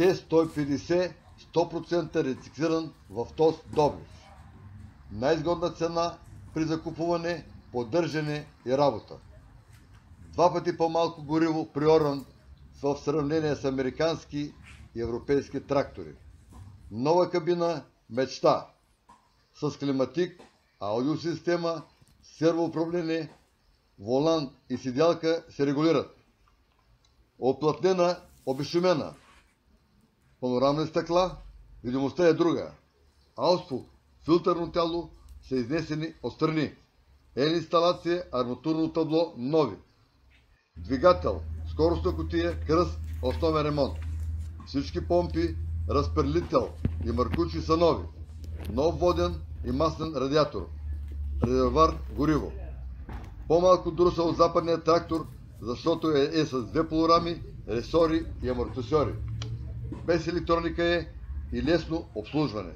Т-150 100% рециклиран в ТОС добив. Най-изгодна цена при закупуване, поддържане и работа. 2 пъти по-малко гориво при оран в сравнение с американски и европейски трактори. Нова кабина мечта с климатик, аудиосистема, сервоуправление, волан и седялка се регулират. Оплътнена, обезшумена. Панорамни стъкла, видимостта е друга. Ауспух, филтърно тяло са изнесени отстрани. Инсталация, арматурно табло, нови. Двигател, скоростна кутия, кръст, основен ремонт. Всички помпи, разпределител и маркучи са нови. Нов воден и маслен радиатор. Резервоар гориво. По-малко друса от западния трактор, защото е с 2 полурами, ресори и амортисьори. Без електроника е и лесно обслужване.